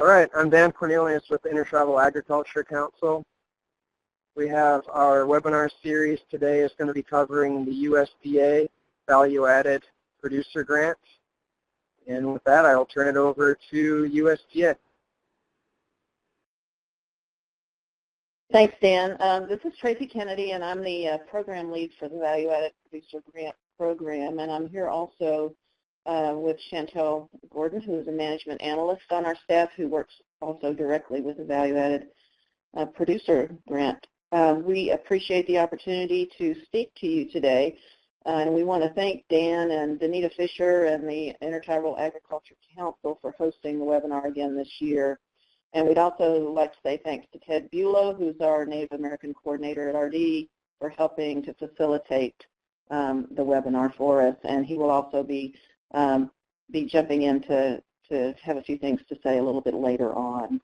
All right, I'm Dan Cornelius with the Intertribal Agriculture Council. We have our webinar series today is going to be covering the USDA Value-Added Producer Grant. And with that, I'll turn it over to USDA. Thanks, Dan. This is Tracy Kennedy, and I'm the program lead for the Value-Added Producer Grant Program. And I'm here also with Chantel Gordon, who is a management analyst on our staff who works also directly with the Value-Added Producer Grant. We appreciate the opportunity to speak to you today, and we want to thank Dan and Danita Fisher and the Intertribal Agriculture Council for hosting the webinar again this year. And we'd also like to say thanks to Ted Bulow, who's our Native American coordinator at RD, for helping to facilitate the webinar for us. And he will also be jumping in to have a few things to say a little bit later on.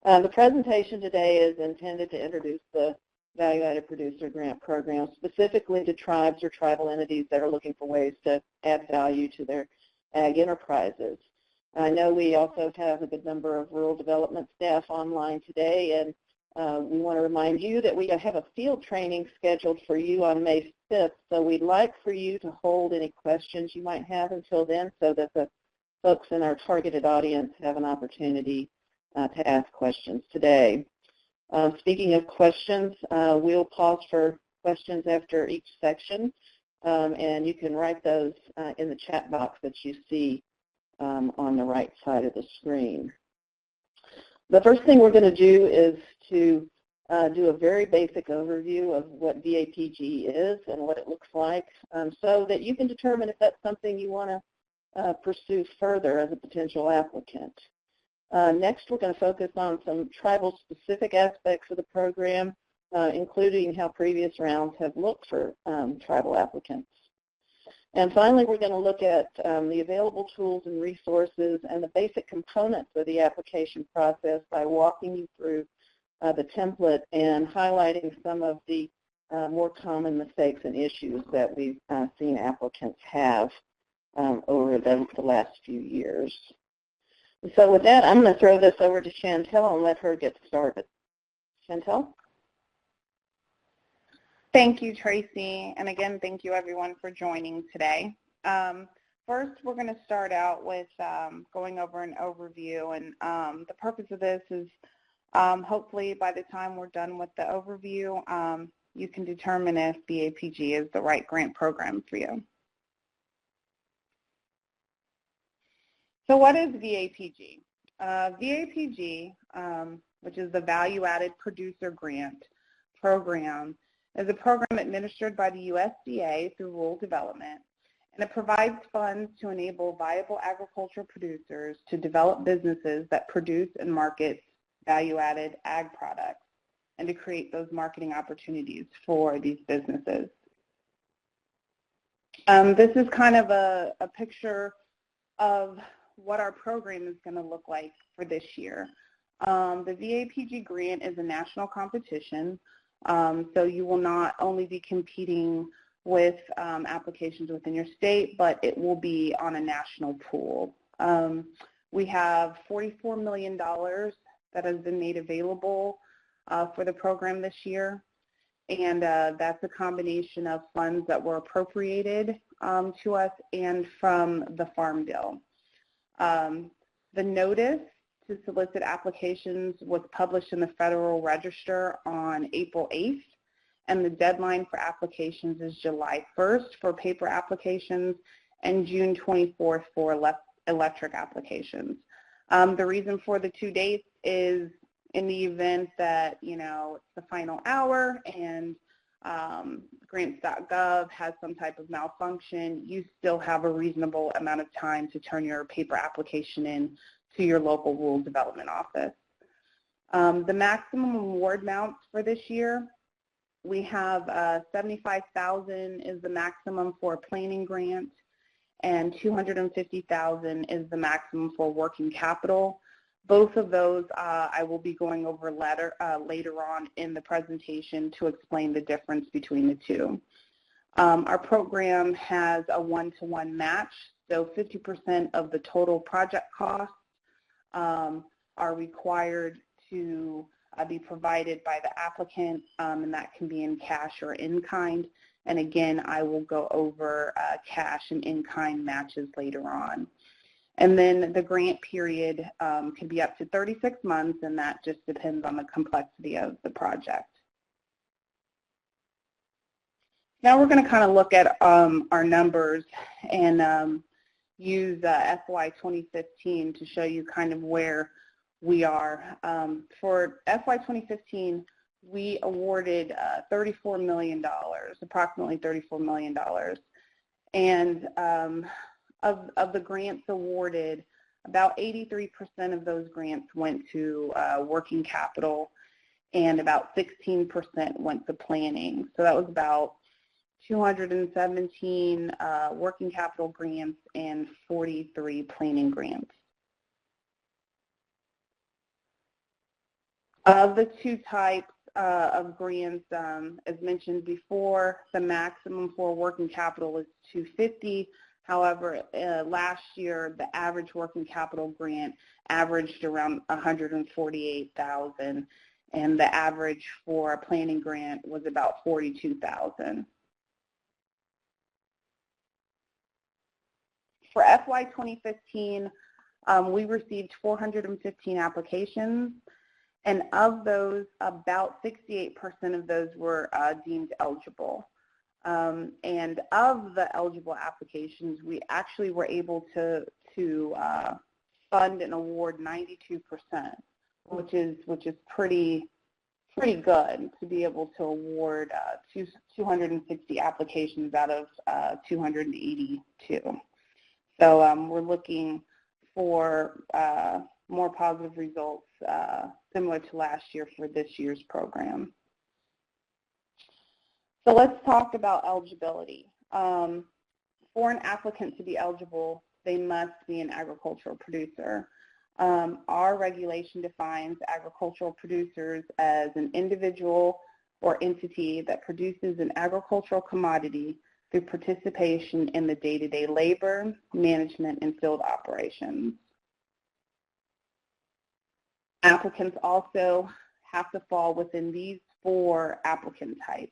The presentation today is intended to introduce the Value-Added Producer Grant Program specifically to tribes or tribal entities that are looking for ways to add value to their ag enterprises. I know we also have a good number of rural development staff online today, and we want to remind you that we have a field training scheduled for you on May 5th, so we'd like for you to hold any questions you might have until then so that the folks in our targeted audience have an opportunity to ask questions today. Speaking of questions, we'll pause for questions after each section, and you can write those in the chat box that you see on the right side of the screen. The first thing we're going to do is to do a very basic overview of what VAPG is and what it looks like so that you can determine if that's something you want to pursue further as a potential applicant. Next, we're going to focus on some tribal-specific aspects of the program, including how previous rounds have looked for tribal applicants. And finally, we're going to look at the available tools and resources and the basic components of the application process by walking you through the template and highlighting some of the more common mistakes and issues that we've seen applicants have over the last few years. So with that, I'm going to throw this over to Chantel and let her get started. Chantel? Thank you, Tracy, and again, thank you everyone for joining today. First, we're going to start out with going over an overview, and the purpose of this is hopefully by the time we're done with the overview, you can determine if VAPG is the right grant program for you. So what is VAPG? VAPG, which is the Value-Added Producer Grant Program, is a program administered by the USDA through rural development, and it provides funds to enable viable agricultural producers to develop businesses that produce and market value-added ag products and to create those marketing opportunities for these businesses. This is kind of a picture of what our program is going to look like for this year. The VAPG grant is a national competition. So you will not only be competing with applications within your state, but it will be on a national pool. We have $44 million that has been made available for the program this year, and that's a combination of funds that were appropriated to us and from the Farm Bill. The notice to solicit applications was published in the Federal Register on April 8th, and the deadline for applications is July 1st for paper applications and June 24th for electric applications. The reason for the 2 dates is in the event that, you know, it's the final hour and grants.gov has some type of malfunction, you still have a reasonable amount of time to turn your paper application in to your local rural development office. The maximum award amounts for this year, we have $75,000 is the maximum for a planning grant, and $250,000 is the maximum for working capital. Both of those I will be going over later on in the presentation to explain the difference between the two. Our program has a one-to-one match, so 50% of the total project cost are required to be provided by the applicant, and that can be in cash or in kind. And again, I will go over cash and in kind matches later on. And then the grant period can be up to 36 months, and that just depends on the complexity of the project. Now we're going to kind of look at our numbers and use FY 2015 to show you kind of where we are. For FY 2015, we awarded $34 million, approximately $34 million. And of the grants awarded, about 83% of those grants went to working capital, and about 16% went to planning. So that was about 217 working capital grants and 43 planning grants. Of the two types of grants, as mentioned before, the maximum for working capital is $250. However, last year, the average working capital grant averaged around $148,000, and the average for a planning grant was about $42,000. For FY 2015, we received 415 applications, and of those, about 68% of those were deemed eligible. And of the eligible applications, we actually were able to fund and award 92%, which is pretty good to be able to award 260 applications out of 282. So we're looking for more positive results similar to last year for this year's program. So let's talk about eligibility. For an applicant to be eligible, they must be an agricultural producer. Our regulation defines agricultural producers as an individual or entity that produces an agricultural commodity through participation in the day-to-day labor, management, and field operations. Applicants also have to fall within these 4 applicant types.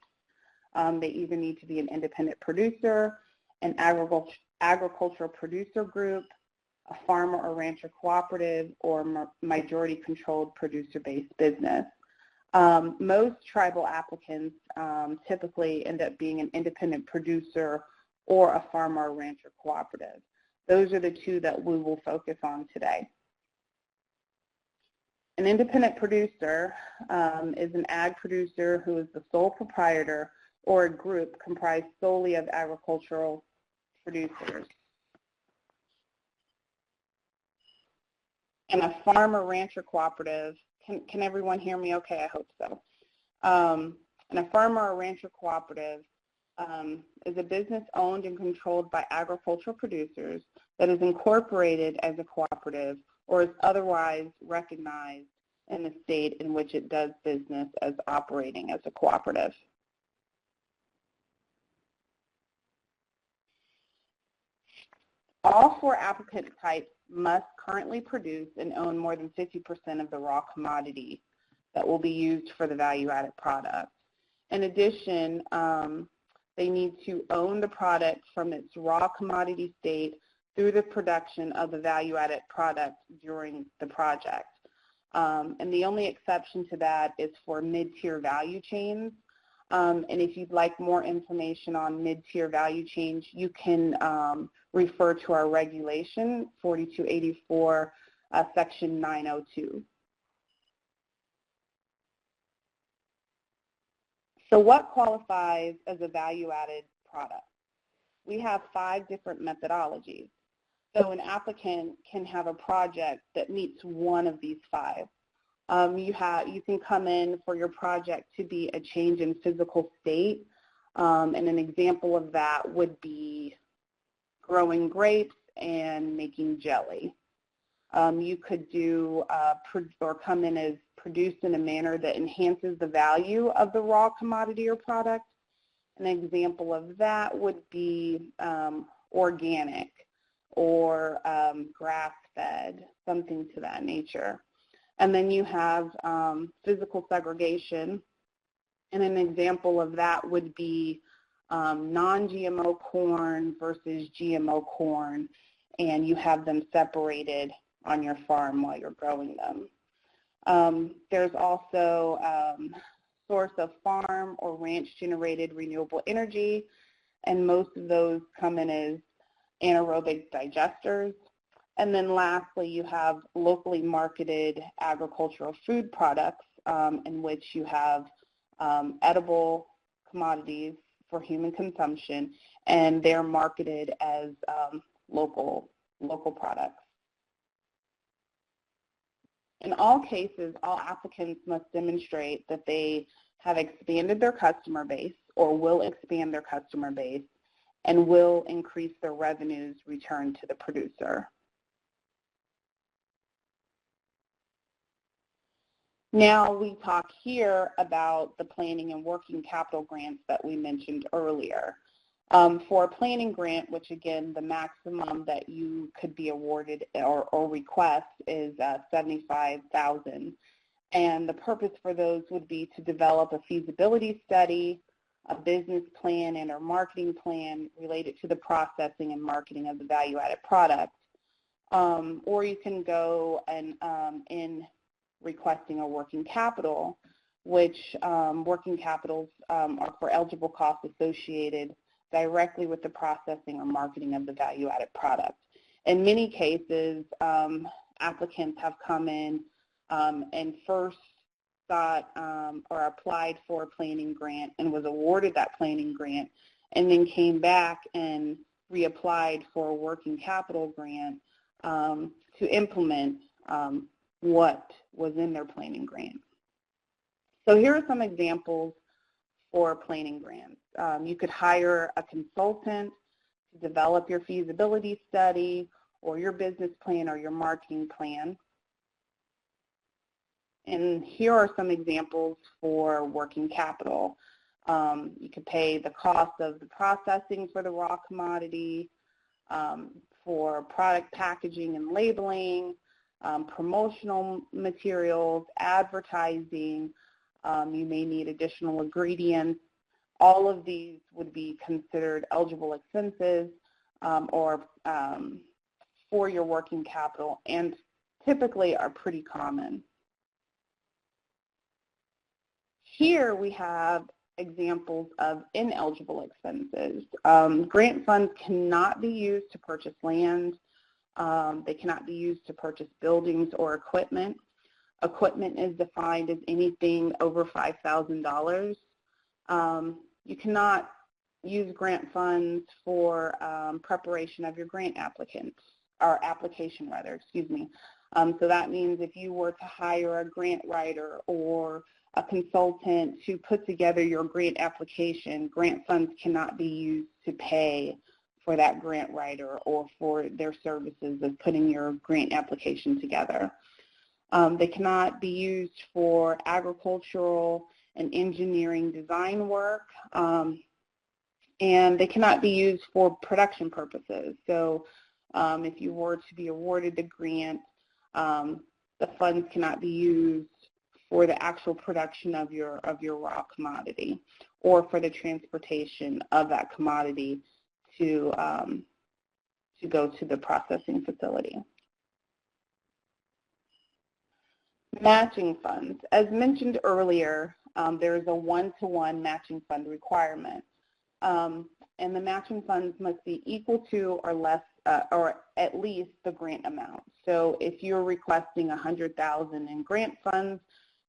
They either need to be an independent producer, an agricultural producer group, a farmer or rancher cooperative, or majority-controlled producer-based business. Most tribal applicants typically end up being an independent producer or a farmer or rancher cooperative. Those are the 2 that we will focus on today. An independent producer is an ag producer who is the sole proprietor or a group comprised solely of agricultural producers. And a farmer rancher cooperative, can everyone hear me okay? I hope so. And a farmer or rancher cooperative is a business owned and controlled by agricultural producers that is incorporated as a cooperative or is otherwise recognized in the state in which it does business as operating as a cooperative. All 4 applicant types must currently produce and own more than 50% of the raw commodity that will be used for the value-added product. In addition, they need to own the product from its raw commodity state through the production of the value-added product during the project. And the only exception to that is for mid-tier value chains. And if you'd like more information on mid-tier value chains, you can refer to our regulation 4284, section 902. So what qualifies as a value-added product? We have 5 different methodologies. So an applicant can have a project that meets one of these 5. You can come in for your project to be a change in physical state, and an example of that would be growing grapes and making jelly. You could do or come in as produced in a manner that enhances the value of the raw commodity or product. An example of that would be organic. or grass-fed, something to that nature. And then you have physical segregation, and an example of that would be non-GMO corn versus GMO corn, and you have them separated on your farm while you're growing them. There's also source of farm or ranch-generated renewable energy, and most of those come in as anaerobic digesters. And then lastly, you have locally marketed agricultural food products in which you have edible commodities for human consumption, and they're marketed as local products. In all cases, all applicants must demonstrate that they have expanded their customer base or will expand their customer base and will increase their revenues returned to the producer. Now we talk here about the planning and working capital grants that we mentioned earlier. For a planning grant, which again, the maximum that you could be awarded or request is $75,000. And the purpose for those would be to develop a feasibility study, a business plan, and or marketing plan related to the processing and marketing of the value-added product. Or you can go and in requesting a working capital, which working capitals are for eligible costs associated directly with the processing or marketing of the value-added product. In many cases, applicants have come in and first thought or applied for a planning grant and was awarded that planning grant, and then came back and reapplied for a working capital grant to implement what was in their planning grant. So here are some examples for planning grants. You could hire a consultant to develop your feasibility study or your business plan or your marketing plan. And here are some examples for working capital. You could pay the cost of the processing for the raw commodity, for product packaging and labeling, promotional materials, advertising. You may need additional ingredients. All of these would be considered eligible expenses or for your working capital, and typically are pretty common. Here we have examples of ineligible expenses. Grant funds cannot be used to purchase land. They cannot be used to purchase buildings or equipment. Equipment is defined as anything over $5,000. You cannot use grant funds for preparation of your grant application rather, excuse me. So that means if you were to hire a grant writer or a consultant to put together your grant application, grant funds cannot be used to pay for that grant writer or for their services of putting your grant application together. They cannot be used for agricultural and engineering design work, and they cannot be used for production purposes. So if you were to be awarded the grant, the funds cannot be used for the actual production of your raw commodity or for the transportation of that commodity to go to the processing facility. Matching funds. As mentioned earlier, there is a one-to-one matching fund requirement, and the matching funds must be equal to or less, or at least the grant amount. So if you're requesting $100,000 in grant funds,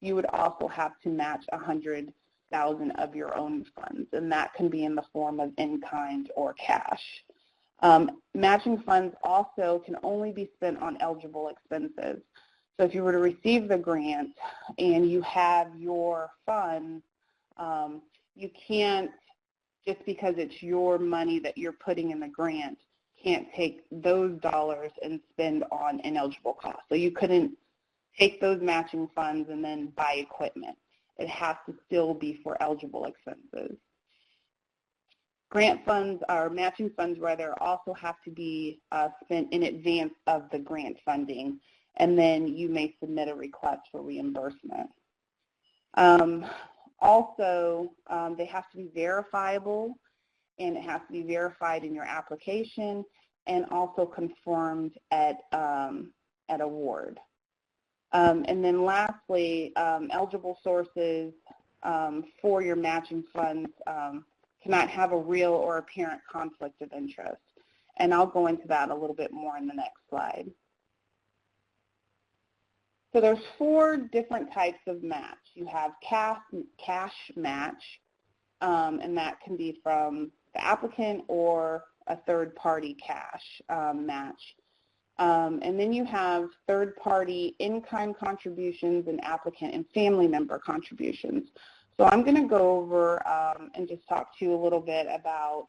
you would also have to match $100,000 of your own funds, and that can be in the form of in-kind or cash. Matching funds also can only be spent on eligible expenses. So if you were to receive the grant and you have your funds, you can't, just because it's your money that you're putting in the grant, can't take those dollars and spend on ineligible costs. So you couldn't take those matching funds and then buy equipment. It has to still be for eligible expenses. Grant funds, or matching funds rather, also have to be spent in advance of the grant funding, and then you may submit a request for reimbursement. Also, they have to be verifiable, and it has to be verified in your application and also confirmed at award. And then lastly, eligible sources for your matching funds cannot have a real or apparent conflict of interest. And I'll go into that a little bit more in the next slide. So there's 4 different types of match. You have cash match, and that can be from the applicant or a third-party cash match. And then you have third-party in-kind contributions and applicant and family member contributions. So I'm going to go over and just talk to you a little bit about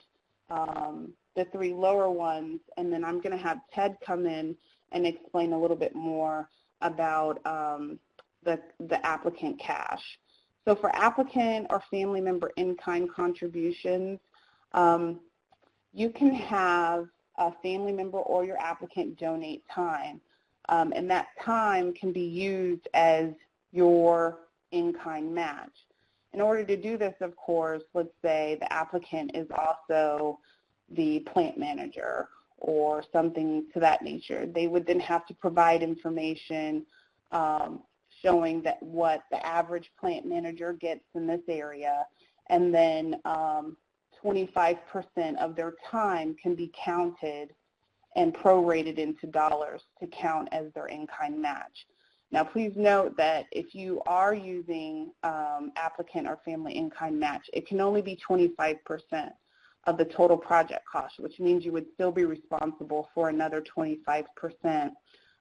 the 3 lower ones, and then I'm going to have Ted come in and explain a little bit more about the applicant cash. So for applicant or family member in-kind contributions, you can have a family member or your applicant donate time, and that time can be used as your in-kind match. In order to do this, of course, let's say the applicant is also the plant manager or something to that nature. They would then have to provide information showing that what the average plant manager gets in this area, and then 25% of their time can be counted and prorated into dollars to count as their in-kind match. Now, please note that if you are using applicant or family in-kind match, it can only be 25% of the total project cost, which means you would still be responsible for another 25%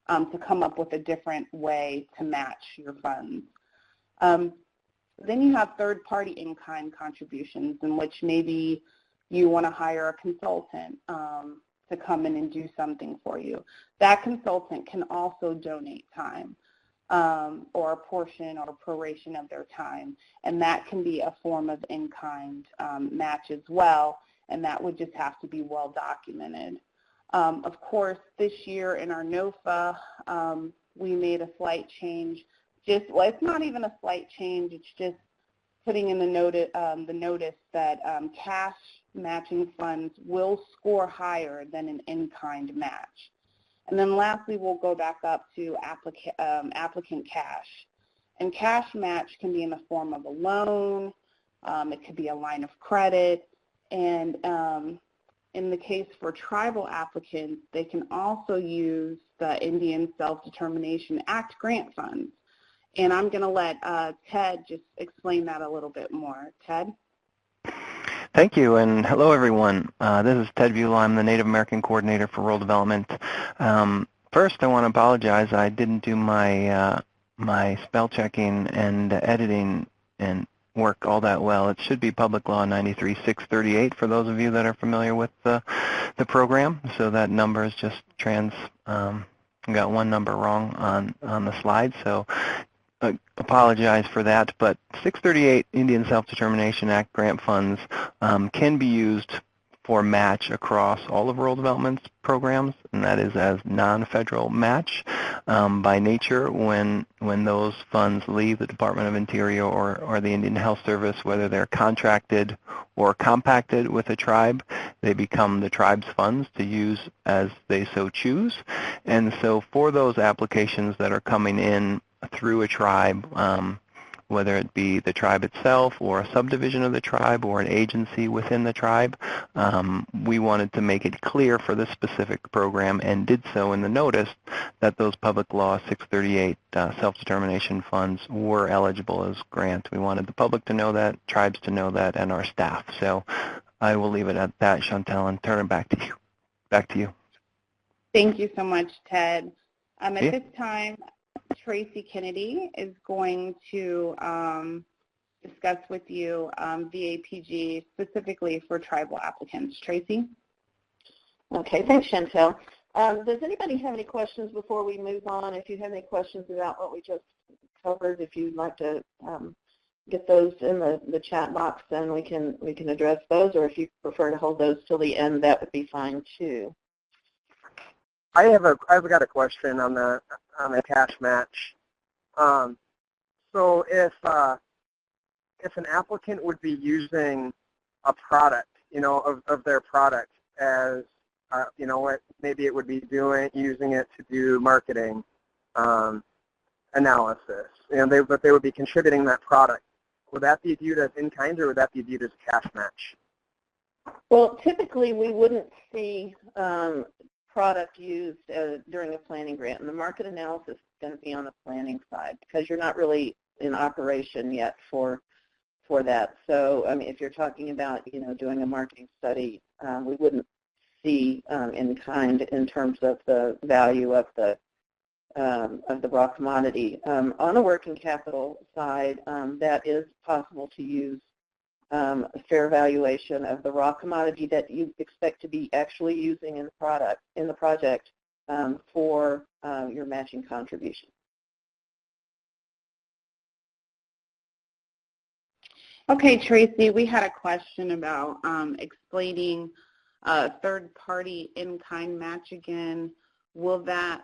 to come up with a different way to match your funds. Then you have third-party in-kind contributions, in which maybe you want to hire a consultant to come in and do something for you. That consultant can also donate time or a portion or a proration of their time, and that can be a form of in-kind match as well, and that would just have to be well documented. Of course, this year in our NOFA, we made a slight change. Well, it's not even a slight change. It's just putting in the notice that cash matching funds will score higher than an in-kind match. And then lastly, we'll go back up to applicant cash. And cash match can be in the form of a loan. It could be a line of credit. And in the case for tribal applicants, they can also use the Indian Self-Determination Act grant funds. And I'm going to let Ted just explain that a little bit more. Ted? Thank you, and hello everyone. This is Ted Beulah. I'm the Native American Coordinator for Rural Development. First, I want to apologize. I didn't do my my spell checking and editing and work all that well. It should be Public Law 93-638 for those of you that are familiar with the program. So that number is just got one number wrong on the slide. So apologize for that, but 638 Indian Self-Determination Act grant funds can be used for match across all of rural development programs, and that is as non-federal match by nature. When those funds leave the Department of Interior or the Indian Health Service, whether they're contracted or compacted with a tribe, they become the tribe's funds to use as they so choose. And so for those applications that are coming in through a tribe, whether it be the tribe itself or a subdivision of the tribe or an agency within the tribe, we wanted to make it clear for this specific program, and did so in the notice, that those Public Law 638 self-determination funds were eligible as grants. We wanted the public to know that, tribes to know that, and our staff. So I will leave it at that, Chantel, and turn it back to you. Back to you. Thank you so much, Ted. At this time, Tracy Kennedy is going to discuss with you VAPG specifically for tribal applicants. Tracy? Okay, thanks, Chantel. Does anybody have any questions before we move on? If you have any questions about what we just covered, if you'd like to get those in the chat box, then we can address those, or if you prefer to hold those till the end, that would be fine too. I've got a question on the cash match. So if an applicant would be using a product, of their product as, maybe it would be using it to do marketing analysis, but they would be contributing that product. Would that be viewed as in-kind, or would that be viewed as cash match? Well, typically we wouldn't see product used during a planning grant, and the market analysis is going to be on the planning side because you're not really in operation yet for that. So, I mean, if you're talking about, doing a marketing study, we wouldn't see in-kind in terms of the value of the raw commodity. On the working capital side, that is possible to use a fair valuation of the raw commodity that you expect to be actually using in the project for your matching contribution. Okay, Tracy, we had a question about explaining third-party in-kind match again. Will that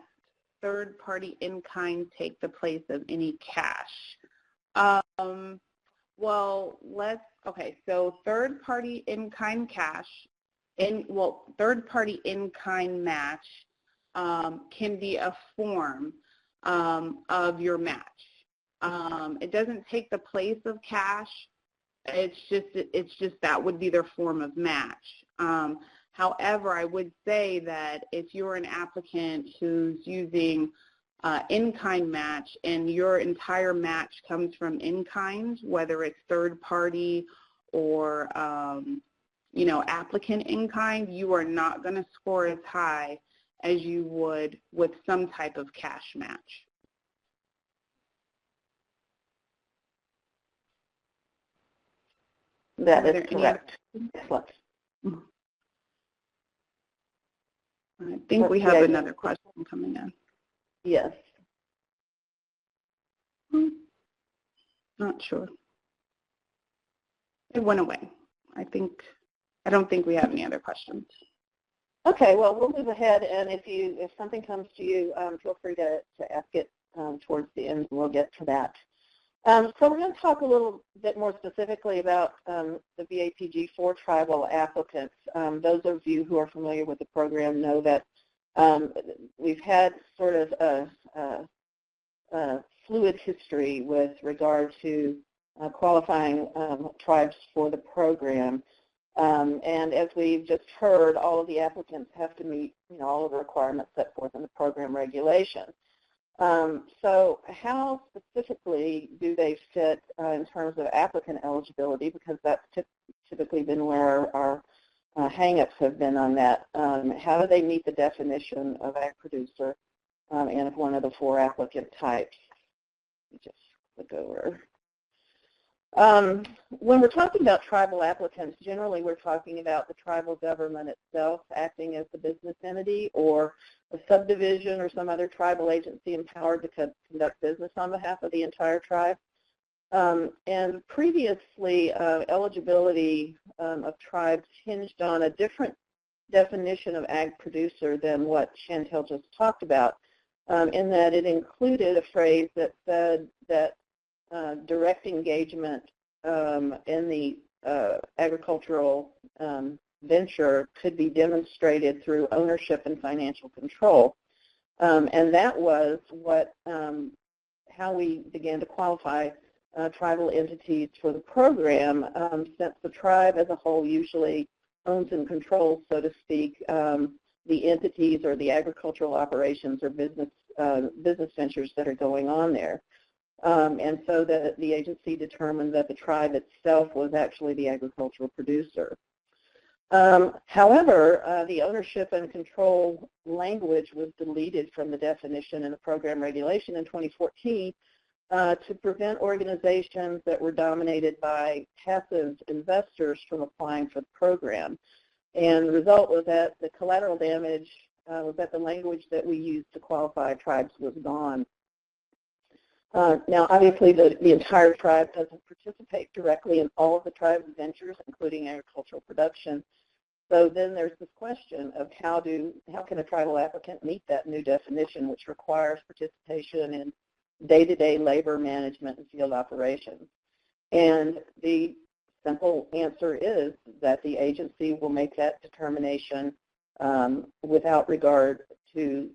third-party in-kind take the place of any cash? So third-party in-kind cash, third-party in-kind match can be a form of your match. It doesn't take the place of cash. It's just that would be their form of match. However, I would say that if you're an applicant who's using in-kind match and your entire match comes from in-kind, whether it's third-party or applicant in-kind, you are not going to score as high as you would with some type of cash match. That is correct. I think we have another question coming in. Yes. Not sure. It went away. I don't think we have any other questions. Okay, well, we'll move ahead, and if something comes to you, feel free to ask it towards the end, and we'll get to that. So we're going to talk a little bit more specifically about the VAPG for tribal applicants. Those of you who are familiar with the program know that we've had sort of a fluid history with regard to qualifying tribes for the program. And as we've just heard, all of the applicants have to meet all of the requirements set forth in the program regulation. So how specifically do they fit in terms of applicant eligibility, because that's typically been where our hang-ups have been on that. How do they meet the definition of ag producer and of one of the 4 applicant types? Just click over. When we're talking about tribal applicants, generally we're talking about the tribal government itself acting as the business entity, or a subdivision or some other tribal agency empowered to conduct business on behalf of the entire tribe. And previously, eligibility of tribes hinged on a different definition of ag producer than what Chantel just talked about, in that it included a phrase that said that direct engagement in the agricultural venture could be demonstrated through ownership and financial control. And that was how we began to qualify tribal entities for the program, since the tribe as a whole usually owns and controls, so to speak, the entities or the agricultural operations or business ventures that are going on there. And so the agency determined that the tribe itself was actually the agricultural producer. However, the ownership and control language was deleted from the definition in the program regulation in 2014 to prevent organizations that were dominated by passive investors from applying for the program. And the result was that the collateral damage was that the language that we used to qualify tribes was gone. Now, obviously, the entire tribe doesn't participate directly in all of the tribe's ventures, including agricultural production. So then there's this question of how can a tribal applicant meet that new definition, which requires participation in day-to-day labor management and field operations. And the simple answer is that the agency will make that determination without regard to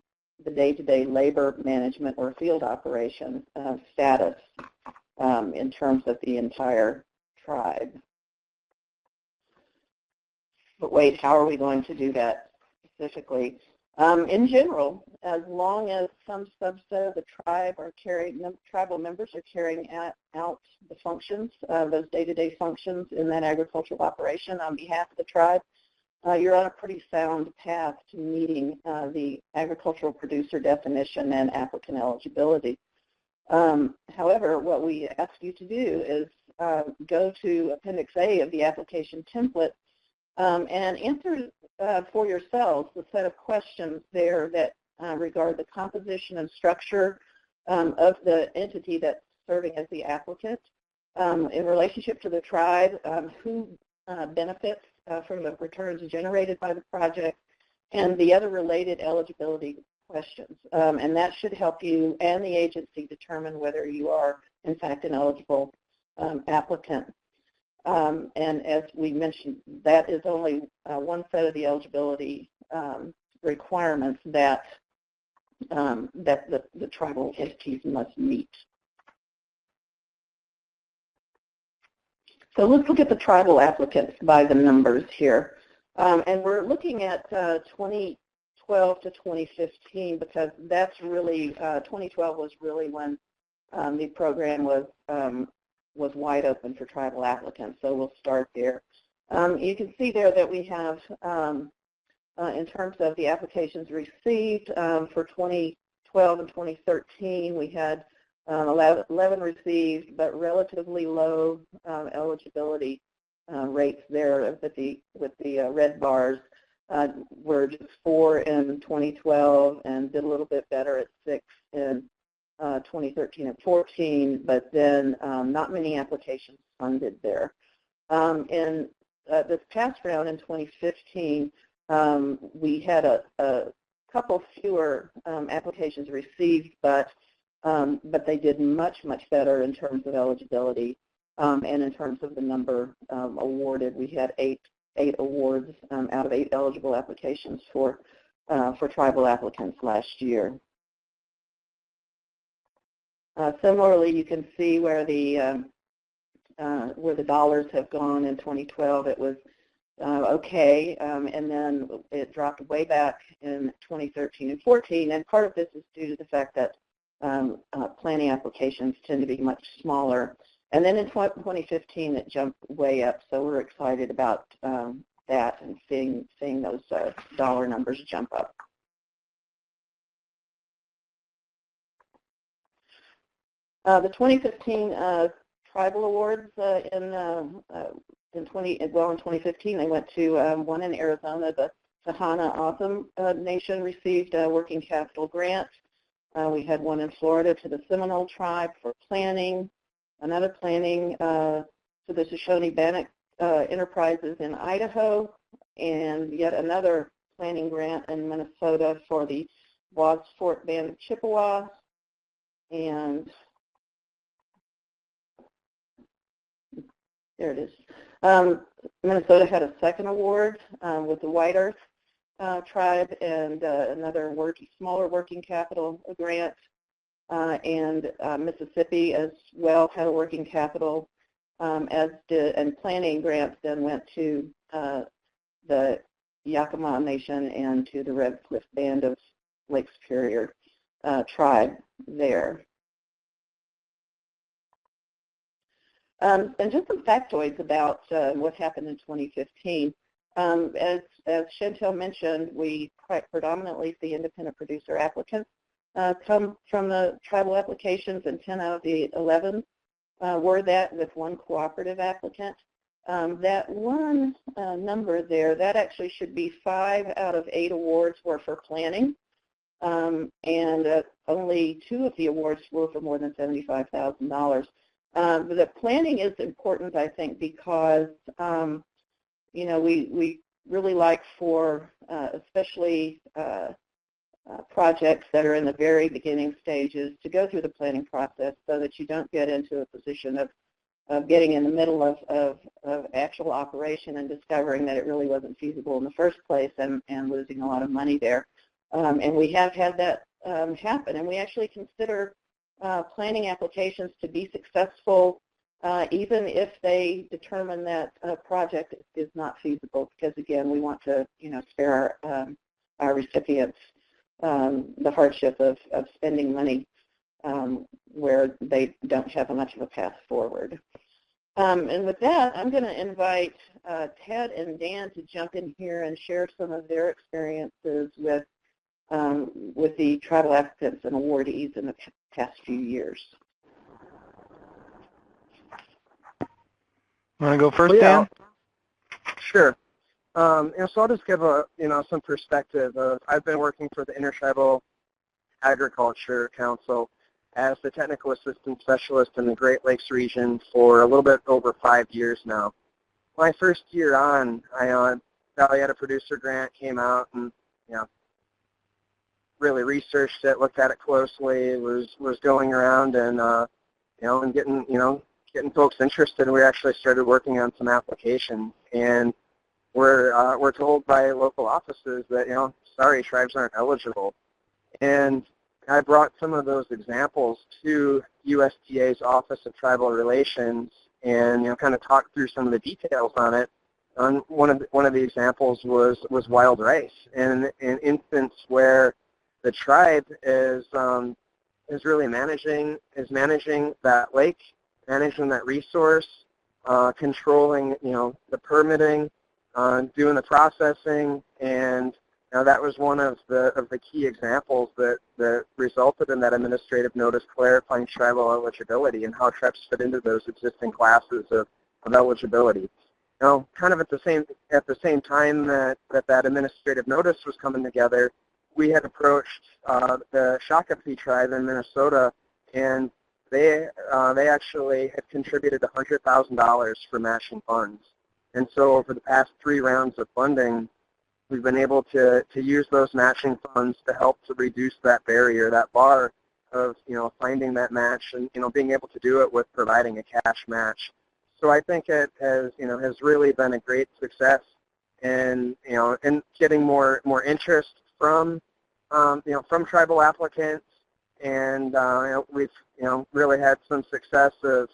the day-to-day labor management or field operation status in terms of the entire tribe. But wait, how are we going to do that specifically? In general, as long as some subset of the tribe are tribal members are carrying out the functions, those day-to-day functions in that agricultural operation on behalf of the tribe, you're on a pretty sound path to meeting the agricultural producer definition and applicant eligibility. However, what we ask you to do is go to Appendix A of the application template and answer for yourselves the set of questions there that regard the composition and structure of the entity that's serving as the applicant in relationship to the tribe, who benefits from the returns generated by the project, and the other related eligibility questions. And that should help you and the agency determine whether you are, in fact, an eligible applicant. And as we mentioned, that is only one set of the eligibility requirements that the tribal entities must meet. So let's look at the tribal applicants by the numbers here. And we're looking at 2012 to 2015 because that's really, 2012 was really when the program was wide open for tribal applicants. So we'll start there. You can see there that we have, in terms of the applications received for 2012 and 2013, we had 11 received, but relatively low eligibility rates there with the red bars. Were just 4 in 2012 and did a little bit better at 6 in 2013 and 14, but then not many applications funded there. In this past round in 2015, we had a couple fewer applications received, but they did much better in terms of eligibility and in terms of the number awarded. We had eight awards out of 8 eligible applications for tribal applicants last year. Similarly, you can see where the dollars have gone in 2012. It was okay, and then it dropped way back in 2013 and 14. And part of this is due to the fact that planning applications tend to be much smaller. And then in 2015, it jumped way up. So we're excited about that and seeing those dollar numbers jump up. The 2015 tribal awards in 2015, they went to one in Arizona. The Tohono O'odham Nation received a working capital grant. We had one in Florida to the Seminole tribe for planning, another planning to the Shoshone-Bannock enterprises in Idaho, and yet another planning grant in Minnesota for the Boggs Fort Band of Chippewa. And there it is. Minnesota had a second award with the White Earth tribe and another smaller working capital grant. And Mississippi as well had a working capital, and planning grants then went to the Yakima Nation and to the Red Cliff Band of Lake Superior tribe there. And just some factoids about what happened in 2015. As Chantel mentioned, we predominantly see independent producer applicants come from the tribal applications, and 10 out of the 11 were that, with one cooperative applicant. That one number there, that actually should be 5 out of 8 awards were for planning. and only 2 of the awards were for more than $75,000. The planning is important, I think, because you know, we really like for especially projects that are in the very beginning stages to go through the planning process so that you don't get into a position of getting in the middle of actual operation and discovering that it really wasn't feasible in the first place and losing a lot of money there. And we have had that happen, and we actually consider planning applications to be successful even if they determine that a project is not feasible, because again, we want to, you know, spare our recipients the hardship of spending money where they don't have much of a path forward. And with that, I'm going to invite Ted and Dan to jump in here and share some of their experiences with the tribal applicants and awardees in the past few years. Want to go first, Dan? Sure. So I'll just give some perspective. I've been working for the Intertribal Agriculture Council as the technical assistant specialist in the Great Lakes region for a little bit over 5 years now. My first year on, Value-Added Producer Grant came out and really researched it, looked at it closely, was going around and and getting folks interested. We actually started working on some applications, and we're told by local offices that sorry, tribes aren't eligible. And I brought some of those examples to USDA's Office of Tribal Relations and kind of talked through some of the details on it. One of the examples was wild rice, and an instance where the tribe is really managing that lake, managing that resource, controlling the permitting, doing the processing, and that was one of the key examples that resulted in that administrative notice clarifying tribal eligibility and how tribes fit into those existing classes of eligibility. Kind of at the same time that administrative notice was coming together, we had approached the Shakopee tribe in Minnesota, and they actually had contributed $100,000 for matching funds. And so over the past 3 rounds of funding, we've been able to use those matching funds to help to reduce that barrier, that bar of finding that match and being able to do it with providing a cash match. So I think it has really been a great success in getting more interest from tribal applicants, and we've really had some success of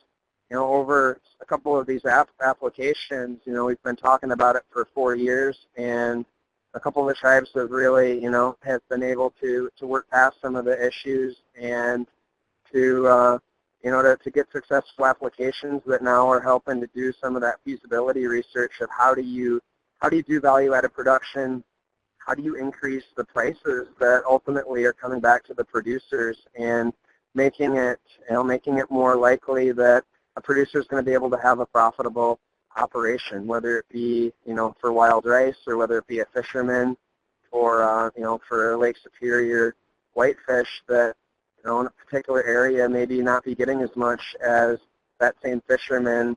over a couple of these applications. We've been talking about it for 4 years, and a couple of the tribes have really have been able to work past some of the issues and to get successful applications that now are helping to do some of that feasibility research of how do you do value-added production. How do you increase the prices that ultimately are coming back to the producers, and making it more likely that a producer is going to be able to have a profitable operation, whether it be for wild rice or whether it be a fisherman or for Lake Superior whitefish that in a particular area maybe not be getting as much as that same fisherman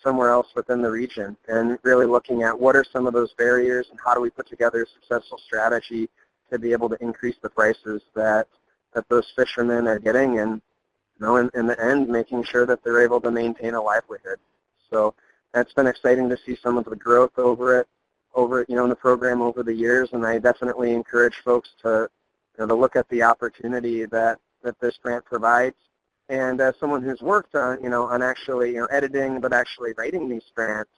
somewhere else within the region, and really looking at what are some of those barriers and how do we put together a successful strategy to be able to increase the prices that those fishermen are getting, and in the end making sure that they're able to maintain a livelihood. So that's been exciting to see some of the growth over in the program over the years, and I definitely encourage folks to to look at the opportunity that this grant provides. And as someone who's worked on, on actually, editing, but actually writing these grants,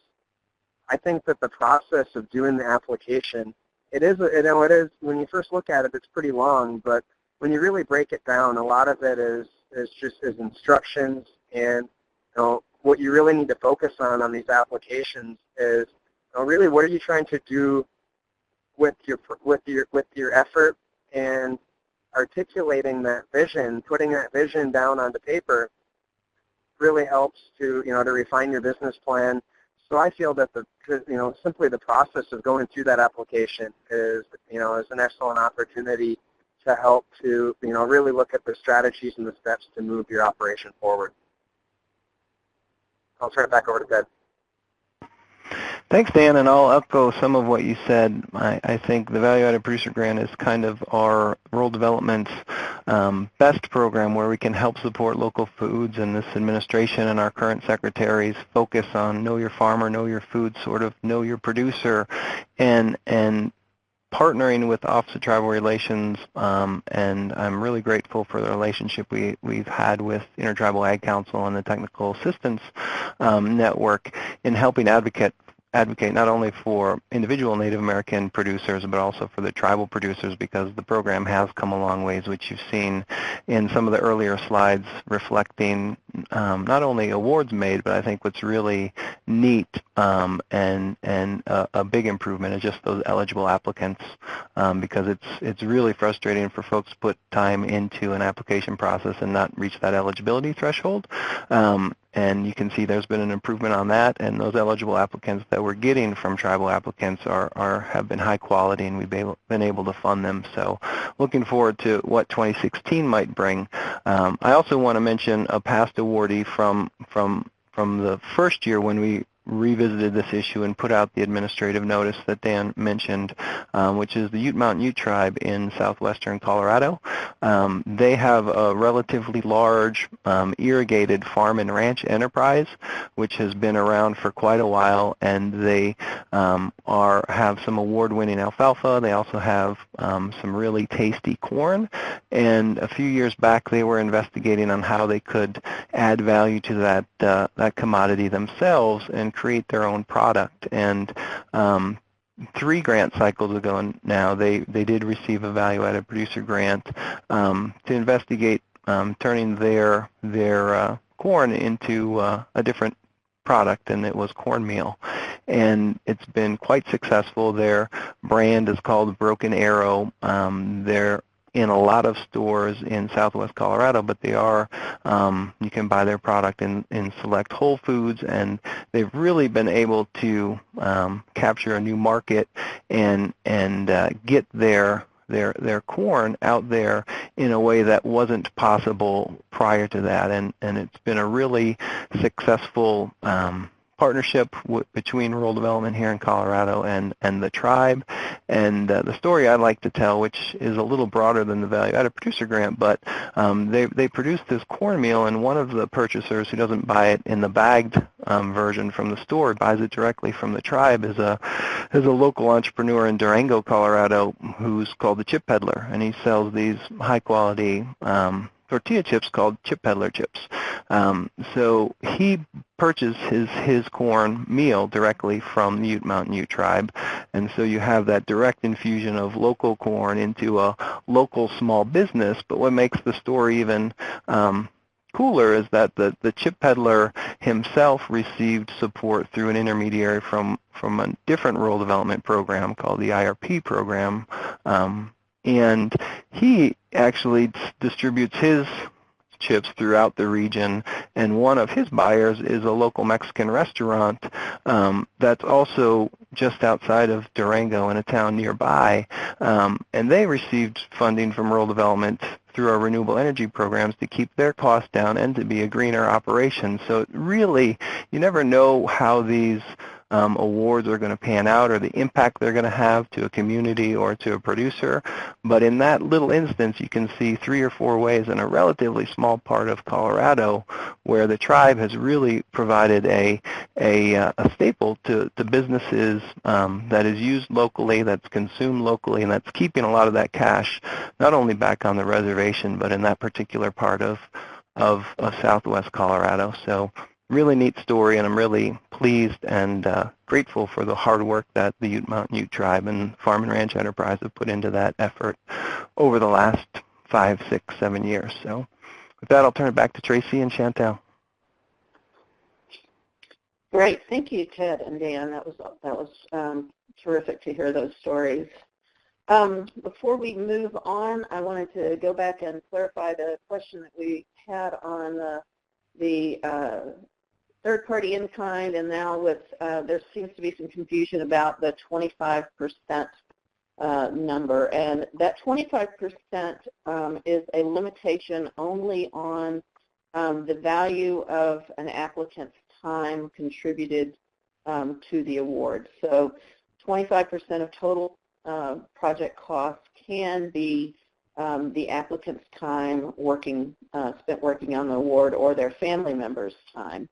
I think that the process of doing the application, it is, when you first look at it, it's pretty long, but when you really break it down, a lot of it is just instructions, and what you really need to focus on these applications is really what are you trying to do with your effort, and articulating that vision, putting that vision down onto paper really helps to to refine your business plan. So I feel that simply the process of going through that application is is an excellent opportunity to help to, really look at the strategies and the steps to move your operation forward. I'll turn it back over to Ted. Thanks, Dan, and I'll echo some of what you said. I think the Value-Added Producer Grant is kind of our rural development's best program where we can help support local foods, and this administration and our current secretaries focus on know your farmer, know your food, sort of know your producer, and partnering with the Office of Tribal Relations, and I'm really grateful for the relationship we've had with Intertribal Ag Council and the Technical Assistance Network in helping advocate not only for individual Native American producers, but also for the tribal producers, because the program has come a long ways, which you've seen in some of the earlier slides reflecting not only awards made, but I think what's really neat and a big improvement is just those eligible applicants, because it's really frustrating for folks to put time into an application process and not reach that eligibility threshold. And you can see there's been an improvement on that, and those eligible applicants that we're getting from tribal applicants have been high quality, and we've been able to fund them. So looking forward to what 2016 might bring. I also want to mention a past awardee from the first year when we revisited this issue and put out the administrative notice that Dan mentioned, which is the Ute Mountain Ute Tribe in southwestern Colorado. They have a relatively large irrigated farm and ranch enterprise, which has been around for quite a while, and they have some award-winning alfalfa. They also have some really tasty corn, and a few years back they were investigating on how they could add value to that commodity themselves and create their own product. And 3 grant cycles ago now, they did receive a value-added producer grant to investigate turning their corn into a different product, and it was cornmeal. And it's been quite successful. Their brand is called Broken Arrow. They're in a lot of stores in southwest Colorado, but they are, you can buy their product in select Whole Foods, and they've really been able to capture a new market and get their corn out there in a way that wasn't possible prior to that. And it's been a really successful partnership between rural development here in Colorado and the tribe. And the story I like to tell, which is a little broader than the Value-Added Producer Grant, but they produced this cornmeal, and one of the purchasers who doesn't buy it in the bagged version from the store, buys it directly from the tribe, is a local entrepreneur in Durango, Colorado, who's called the Chip Peddler, and he sells these high-quality tortilla chips called Chip Peddler chips. So he purchased his corn meal directly from the Ute Mountain Ute Tribe, and so you have that direct infusion of local corn into a local small business. But what makes the story even cooler is that the Chip Peddler himself received support through an intermediary from a different rural development program called the IRP program, and he actually distributes his chips throughout the region, and one of his buyers is a local Mexican restaurant that's also just outside of Durango in a town nearby, and they received funding from rural development through our renewable energy programs to keep their costs down and to be a greener operation. So really, you never know how these awards are going to pan out or the impact they're going to have to a community or to a producer. But in that little instance, you can see 3 or 4 ways in a relatively small part of Colorado where the tribe has really provided a staple to businesses that is used locally, that's consumed locally, and that's keeping a lot of that cash not only back on the reservation, but in that particular part of southwest Colorado. So really neat story, and I'm really pleased and grateful for the hard work that the Ute Mountain Ute Tribe and Farm and Ranch Enterprise have put into that effort over the last 5, 6, 7 years. So with that, I'll turn it back to Tracy and Chantel. Great, thank you, Ted and Dan. That was terrific to hear those stories. Before we move on, I wanted to go back and clarify the question that we had on the third-party in-kind, and now with there seems to be some confusion about the 25% number, and that 25% is a limitation only on the value of an applicant's time contributed to the award. So 25% of total project costs can be the applicant's time spent working on the award or their family members' time.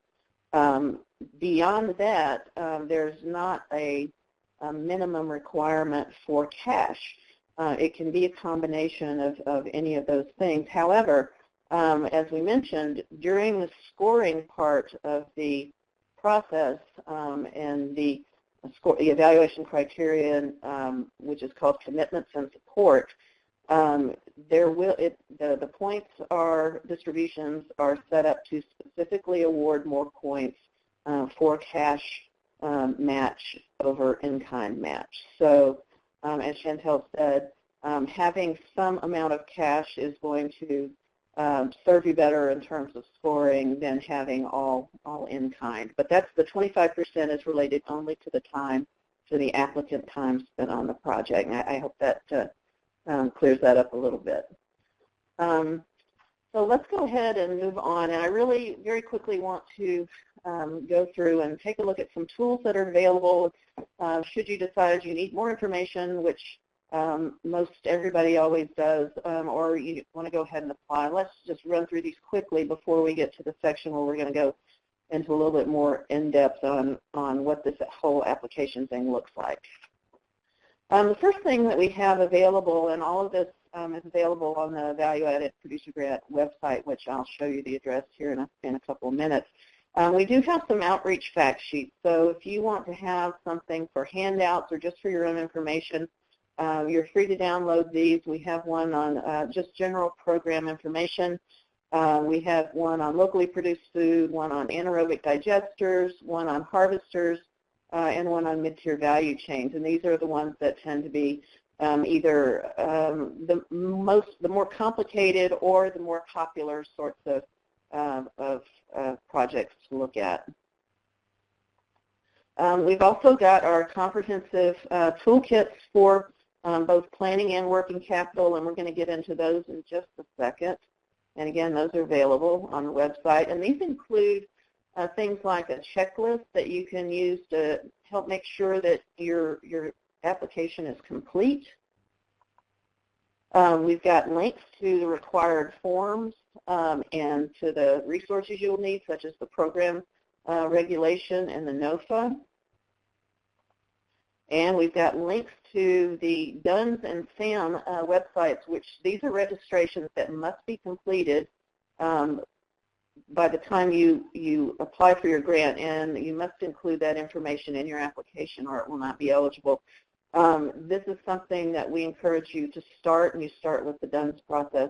Beyond that, there's not a minimum requirement for cash. It can be a combination of any of those things. However, as we mentioned, during the scoring part of the process and the evaluation criterion, which is called commitments and support, the points distributions are set up to specifically award more points for cash match over in-kind match. So as Chantel said, having some amount of cash is going to serve you better in terms of scoring than having all in-kind. But that's the 25% is related only to the time, to the applicant time spent on the project. And I hope that clears that up a little bit. So let's go ahead and move on. And I really very quickly want to go through and take a look at some tools that are available should you decide you need more information, which most everybody always does, or you want to go ahead and apply. Let's just run through these quickly before we get to the section where we're going to go into a little bit more in-depth on what this whole application thing looks like. The first thing that we have available, and all of this is available on the Value Added Producer Grant website, which I'll show you the address here in a couple of minutes. We do have some outreach fact sheets, so if you want to have something for handouts or just for your own information, you're free to download these. We have one on just general program information. We have one on locally produced food, one on anaerobic digesters, one on harvesters, and one on mid-tier value chains. And these are the ones that tend to be either the more complicated or the more popular sorts of projects to look at. We've also got our comprehensive toolkits for both planning and working capital, and we're going to get into those in just a second. And again, those are available on the website. And these include things like a checklist that you can use to help make sure that your application is complete. We've got links to the required forms and to the resources you'll need, such as the program regulation and the NOFA. And we've got links to the DUNS and SAM websites, which these are registrations that must be completed by the time you apply for your grant, and you must include that information in your application or it will not be eligible. This is something that we encourage you to start, and you start with the DUNS process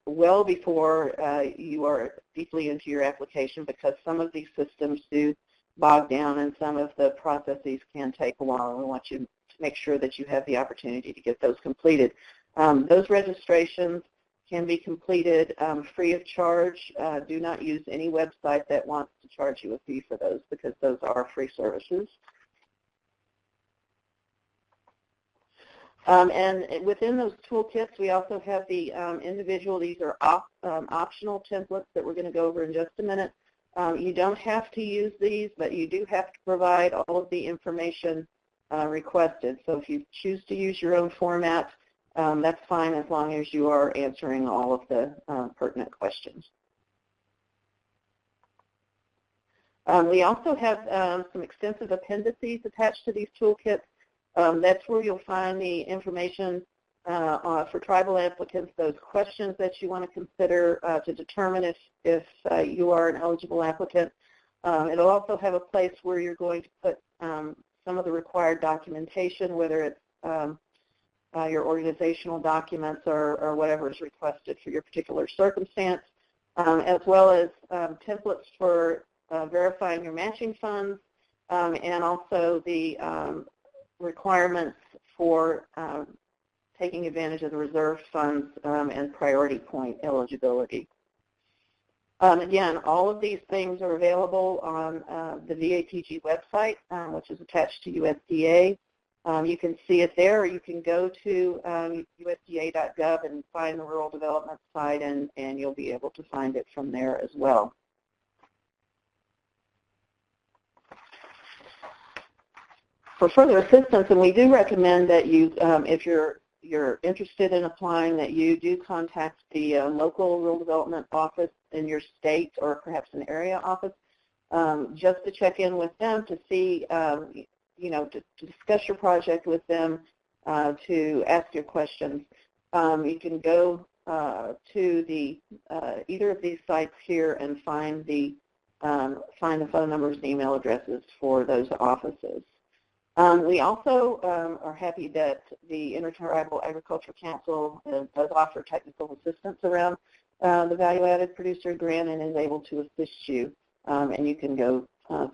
well before you are deeply into your application, because some of these systems do bog down and some of the processes can take a while, and we want you to make sure that you have the opportunity to get those completed. Those registrations can be completed free of charge. Do not use any website that wants to charge you a fee for those, because those are free services. And within those toolkits, we also have the individual, these are optional templates that we're going to go over in just a minute. You don't have to use these, but you do have to provide all of the information requested. So if you choose to use your own format, that's fine as long as you are answering all of the pertinent questions. We also have some extensive appendices attached to these toolkits. That's where you'll find the information for tribal applicants, those questions that you want to consider to determine if you are an eligible applicant. It'll also have a place where you're going to put some of the required documentation, whether it's your organizational documents or whatever is requested for your particular circumstance, as well as templates for verifying your matching funds, and also the requirements for taking advantage of the reserve funds and priority point eligibility. Again, all of these things are available on the VAPG website, which is attached to USDA. You can see it there, or you can go to USDA.gov and find the Rural Development site, and you'll be able to find it from there as well. For further assistance, and we do recommend that you, if you're interested in applying, that you do contact the local rural development office in your state, or perhaps an area office, just to check in with them to see, to discuss your project with them, to ask your questions. You can go to the either of these sites here and find the phone numbers and email addresses for those offices. We also are happy that the Intertribal Agriculture Council does offer technical assistance around the Value-Added Producer Grant and is able to assist you, and you can go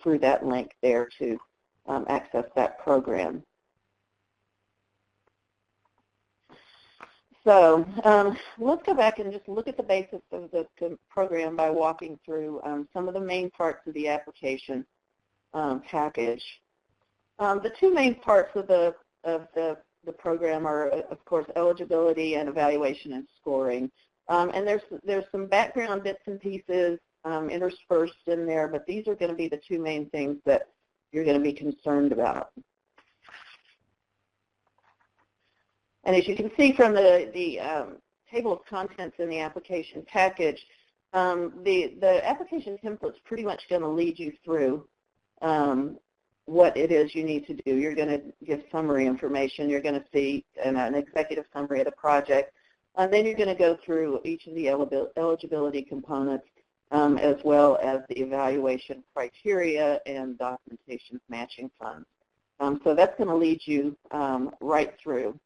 through that link there to access that program. So let's go back and just look at the basics of the program by walking through some of the main parts of the application package. The two main parts of the program are, of course, eligibility and evaluation and scoring. And there's some background bits and pieces interspersed in there, but these are going to be the two main things that you're going to be concerned about. And as you can see from the table of contents in the application package, the application template is pretty much going to lead you through what it is you need to do. You're going to give summary information. You're going to see an executive summary of the project. And then you're going to go through each of the eligibility components, as well as the evaluation criteria and documentation of matching funds. So that's going to lead you right through.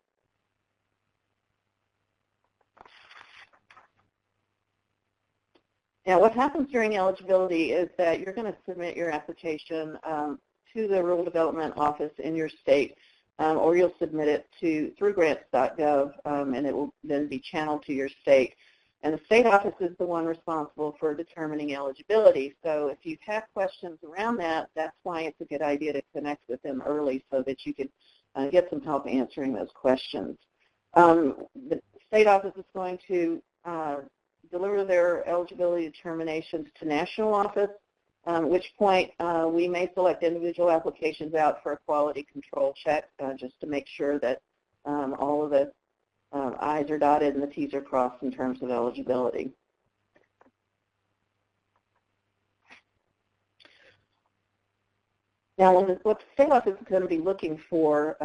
Now, what happens during eligibility is that you're going to submit your application to the Rural Development Office in your state, or you'll submit it through grants.gov, and it will then be channeled to your state. And the state office is the one responsible for determining eligibility. So if you have questions around that, that's why it's a good idea to connect with them early so that you can get some help answering those questions. The state office is going to deliver their eligibility determinations to national office, at which point we may select individual applications out for a quality control check just to make sure that all of the I's are dotted and the T's are crossed in terms of eligibility. Now, what the state office is going to be looking for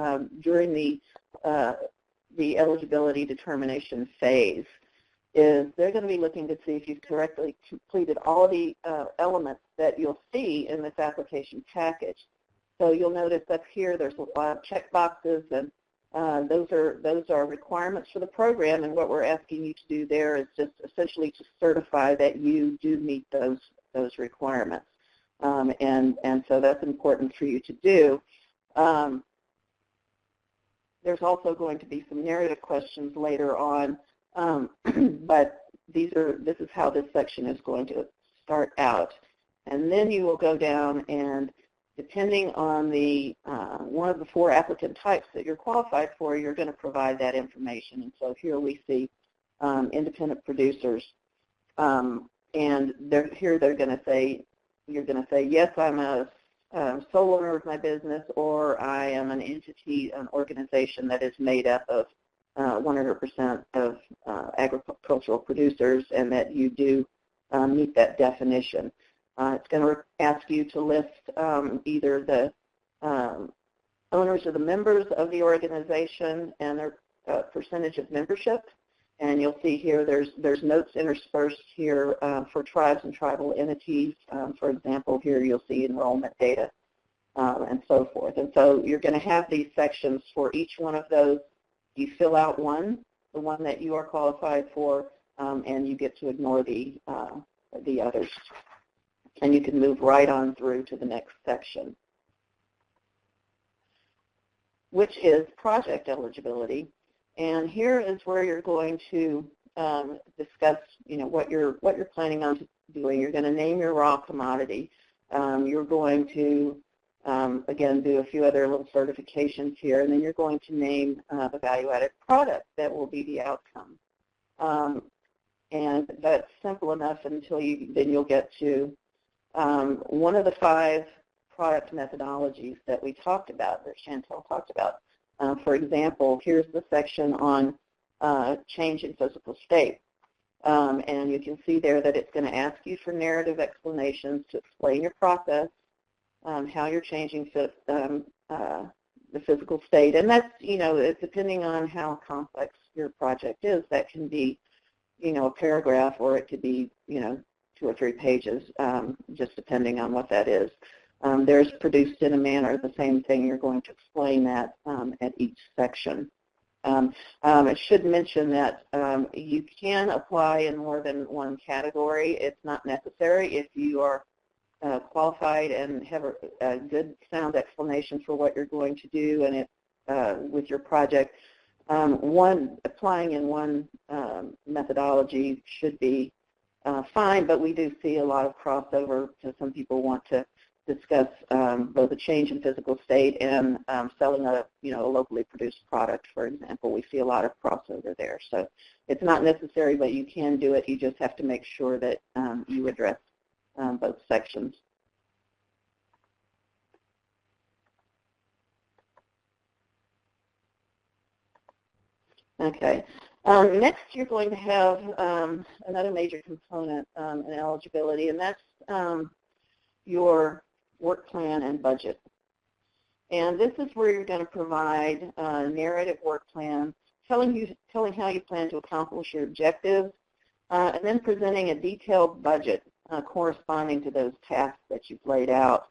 during the eligibility determination phase is they're going to be looking to see if you've correctly completed all the elements that you'll see in this application package. So you'll notice up here there's a lot of check boxes, and those are requirements for the program, and what we're asking you to do there is just essentially to certify that you do meet those requirements. And so that's important for you to do. There's also going to be some narrative questions later on, but this is how this section is going to start out. And then you will go down, and depending on the one of the four applicant types that you're qualified for, you're going to provide that information. And so here we see independent producers, and here they're going to say, you're going to say, yes, I'm a sole owner of my business, or I am an entity, an organization that is made up of 100% of agricultural producers, and that you do meet that definition. It's going to ask you to list either the owners or the members of the organization and their percentage of membership. And you'll see here there's notes interspersed here for tribes and tribal entities. For example, here you'll see enrollment data and so forth. And so you're going to have these sections for each one of those. You fill out the one that you are qualified for, and you get to ignore the others. And you can move right on through to the next section, which is project eligibility. And here is where you're going to discuss, what you're planning on doing. You're going to name your raw commodity. You're going to again, do a few other little certifications here, and then you're going to name the value-added product that will be the outcome. And that's simple enough until then you'll get to one of the 5 product methodologies that we talked about, that Chantel talked about. For example, here's the section on change in physical state. And you can see there that it's going to ask you for narrative explanations to explain your process, how you're changing the physical state. And that's, it's depending on how complex your project is, that can be, a paragraph, or it could be, 2 or 3 pages, just depending on what that is. There's produced in a manner, the same thing. You're going to explain that at each section. I should mention that you can apply in more than one category. It's not necessary if you are qualified and have a good sound explanation for what you're going to do and with your project. Applying in one methodology should be fine, but we do see a lot of crossover, because some people want to discuss both a change in physical state and selling a locally produced product, for example. We see a lot of crossover there. So it's not necessary, but you can do it. You just have to make sure that you address both sections. Okay. Next, you're going to have another major component in eligibility, and that's your work plan and budget. And this is where you're going to provide a narrative work plan, telling how you plan to accomplish your objectives, and then presenting a detailed budget corresponding to those tasks that you've laid out.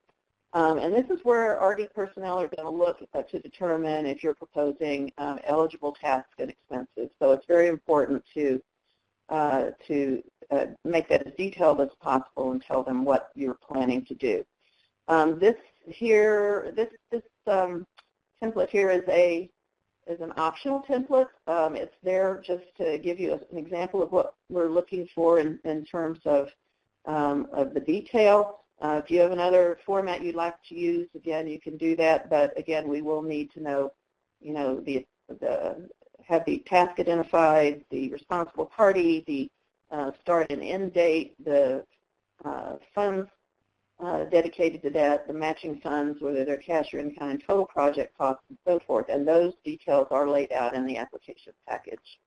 And this is where RD personnel are going to look to determine if you're proposing eligible tasks and expenses. So it's very important to make that as detailed as possible and tell them what you're planning to do. This template here is an optional template. It's there just to give you an example of what we're looking for in terms of the detail. If you have another format you'd like to use, again, you can do that. But again, we will need to know, have the task identified, the responsible party, the start and end date, the funds dedicated to that, the matching funds, whether they're cash or in-kind, total project costs, and so forth. And those details are laid out in the application package.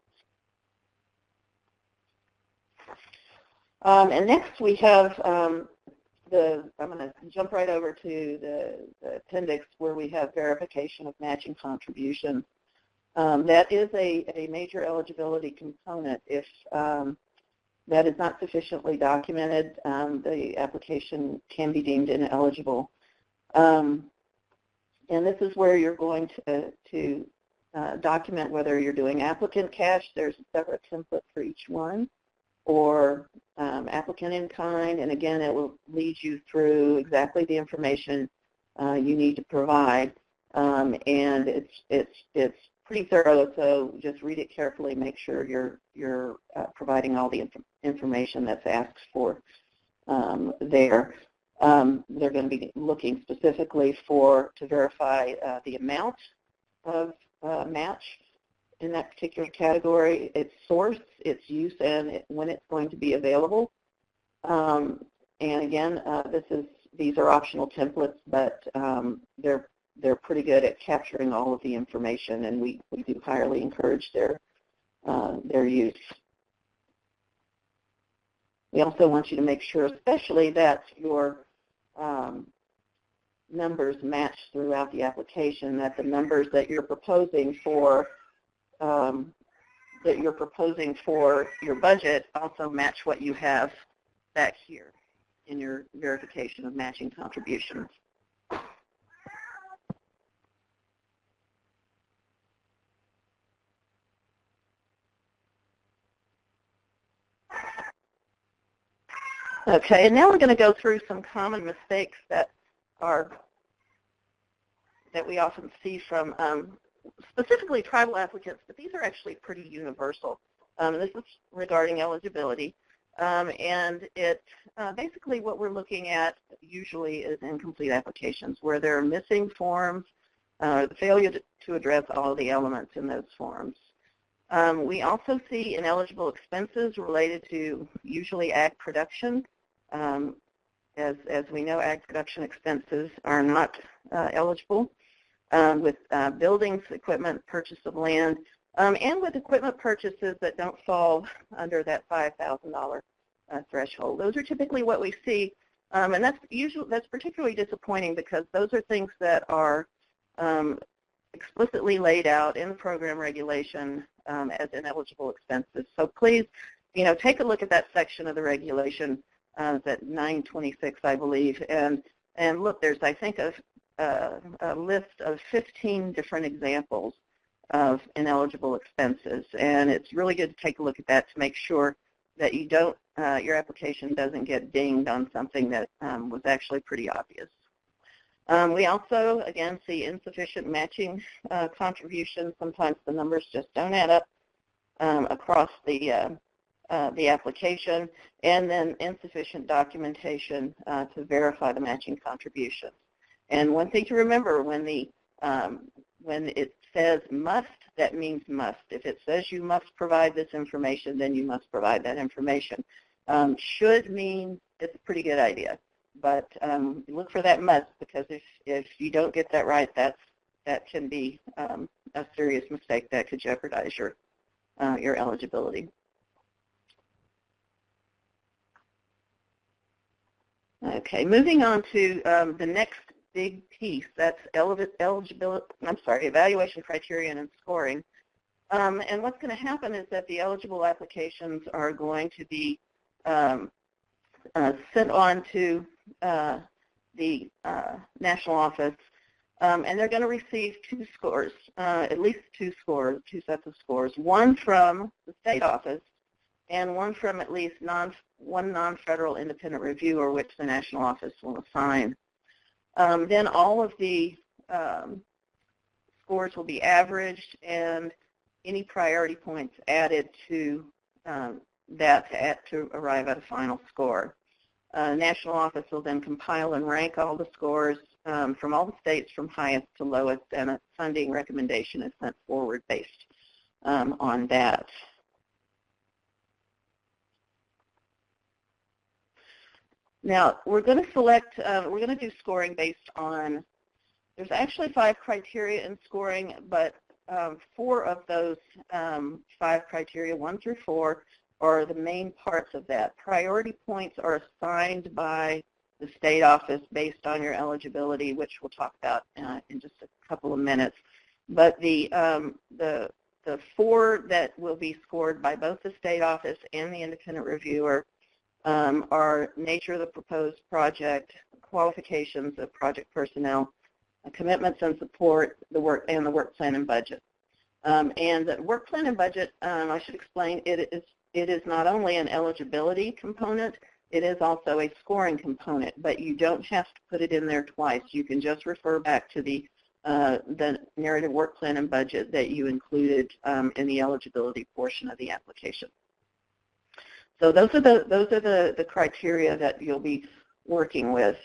And next we have I'm going to jump right over to the appendix where we have verification of matching contributions. That is a major eligibility component. If that is not sufficiently documented, the application can be deemed ineligible. And this is where you're going to document whether you're doing applicant cash. There's a separate template for each one, or applicant in kind, and again, it will lead you through exactly the information you need to provide. And it's pretty thorough, so just read it carefully. Make sure you're providing all the information that's asked for there. They're going to be looking specifically to verify the amount of match in that particular category, its source, its use, and when it's going to be available. And again, these are optional templates, but they're pretty good at capturing all of the information, and we do highly encourage their use. We also want you to make sure, especially, that your numbers match throughout the application, that the numbers that you're proposing for your budget also match what you have back here in your verification of matching contributions. Okay, and now we're going to go through some common mistakes that we often see from specifically tribal applicants, but these are actually pretty universal. This is regarding eligibility. And it basically what we're looking at usually is incomplete applications where there are missing forms, the failure to address all of the elements in those forms. We also see ineligible expenses related to usually ag production. As we know, ag production expenses are not eligible with buildings, equipment, purchase of land, and with equipment purchases that don't fall under that $5,000 threshold. Those are typically what we see, and that's particularly disappointing because those are things that are explicitly laid out in the program regulation as ineligible expenses. So please, take a look at that section of the regulation. At 926, I believe, and look, there's I think a list of 15 different examples of ineligible expenses, and it's really good to take a look at that to make sure that you don't your application doesn't get dinged on something that was actually pretty obvious. We also again see insufficient matching contributions. Sometimes the numbers just don't add up across the application, and then insufficient documentation to verify the matching contributions. And one thing to remember, when it says must, that means must. If it says you must provide this information, then you must provide that information. Should mean it's a pretty good idea, but look for that must, because if you don't get that right, that can be a serious mistake that could jeopardize your eligibility. Okay, moving on to the next big piece, that's evaluation criterion and scoring. And what's going to happen is that the eligible applications are going to be sent on to the national office, and they're going to receive two scores, at least two sets of scores, one from the state office and one from at least one non-federal independent reviewer, which the national office will assign. Then all of the scores will be averaged, and any priority points added to that to arrive at a final score. National office will then compile and rank all the scores from all the states from highest to lowest, and a funding recommendation is sent forward based on that. Now, we're going to select, we're going to do scoring based on, there's actually 5 criteria in scoring, but 4 of those 5 criteria, 1 through 4, are the main parts of that. Priority points are assigned by the state office based on your eligibility, which we'll talk about in just a couple of minutes. But the 4 that will be scored by both the state office and the independent reviewer are nature of the proposed project, qualifications of project personnel, commitments and support, the work plan and budget. And the work plan and budget, I should explain, it is not only an eligibility component, it is also a scoring component, but you don't have to put it in there twice. You can just refer back to the narrative work plan and budget that you included in the eligibility portion of the application. So those are the criteria that you'll be working with.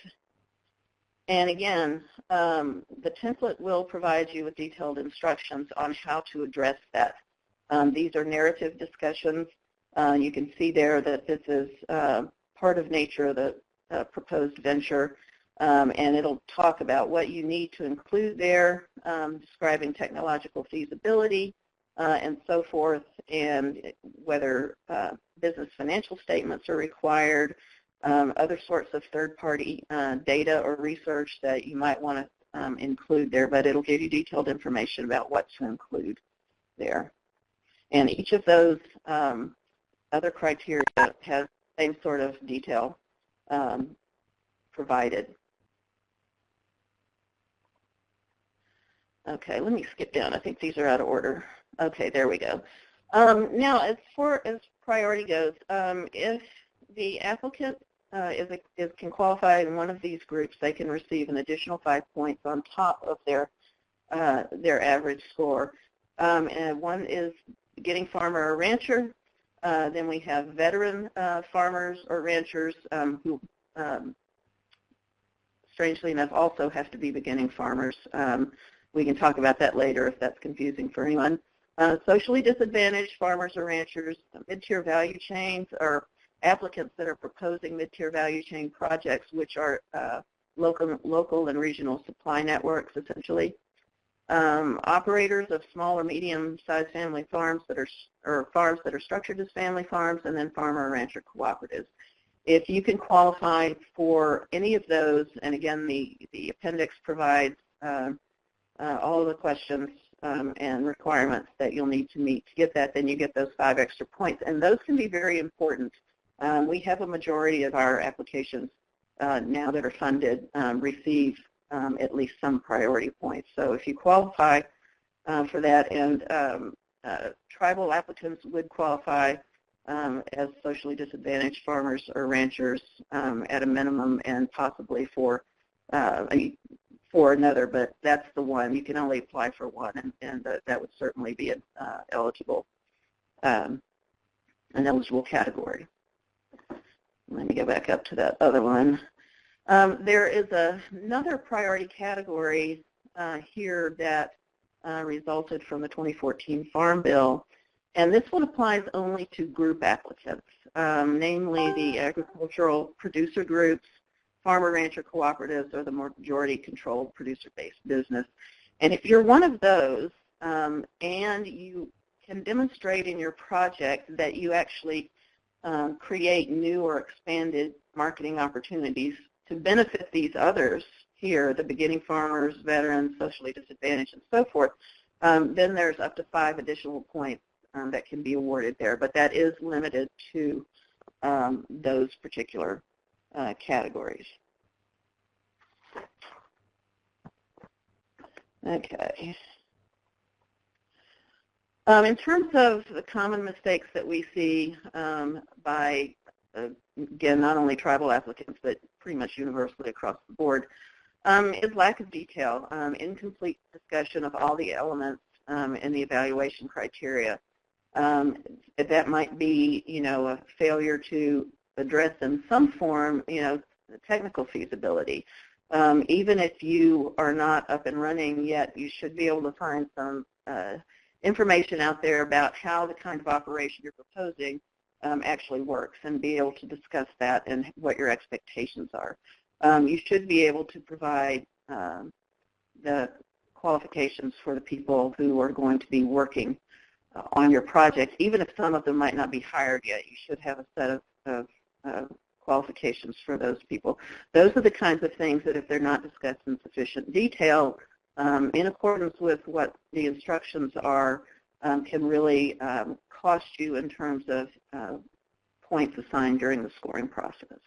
And again, the template will provide you with detailed instructions on how to address that. These are narrative discussions. You can see there that this is part of nature of the proposed venture, and it'll talk about what you need to include there, describing technological feasibility, and so forth, and whether business financial statements are required, other sorts of third-party data or research that you might want to include there, but it'll give you detailed information about what to include there. And each of those other criteria has the same sort of detail provided. Okay, let me skip down. I think these are out of order. Okay, there we go. Now, as far as priority goes, if the applicant can qualify in one of these groups, they can receive an additional 5 points on top of their average score. And one is getting farmer or rancher. Then we have veteran farmers or ranchers who, strangely enough, also have to be beginning farmers. We can talk about that later if that's confusing for anyone. Socially disadvantaged farmers or ranchers, mid-tier value chains, or applicants that are proposing mid-tier value chain projects, which are local and regional supply networks, essentially. Operators of small or medium-sized family farms that are farms that are structured as family farms, and then farmer or rancher cooperatives. If you can qualify for any of those, and again, the appendix provides all of the questions and requirements that you'll need to meet to get that, then you get those 5 extra points. And those can be very important. We have a majority of our applications now that are funded receive at least some priority points. So if you qualify for that, and tribal applicants would qualify as socially disadvantaged farmers or ranchers at a minimum, and possibly for another, but that's the one. You can only apply for one, and that would certainly be an eligible category. Let me go back up to that other one. There is another priority category here that resulted from the 2014 Farm Bill, and this one applies only to group applicants, namely the agricultural producer groups, farmer-rancher cooperatives, or the majority-controlled producer-based business. And if you're one of those, and you can demonstrate in your project that you actually create new or expanded marketing opportunities to benefit these others here, the beginning farmers, veterans, socially disadvantaged, and so forth, then there's up to 5 additional points that can be awarded there. But that is limited to those particular categories. Okay. In terms of the common mistakes that we see by, again, not only tribal applicants, but pretty much universally across the board, is lack of detail, incomplete discussion of all the elements in the evaluation criteria. That might be, a failure to address in some form, the technical feasibility. Even if you are not up and running yet, you should be able to find some information out there about how the kind of operation you're proposing actually works, and be able to discuss that and what your expectations are. You should be able to provide the qualifications for the people who are going to be working on your project. Even if some of them might not be hired yet, you should have a set of qualifications for those people. Those are the kinds of things that, if they're not discussed in sufficient detail, in accordance with what the instructions are, can really cost you in terms of points assigned during the scoring process.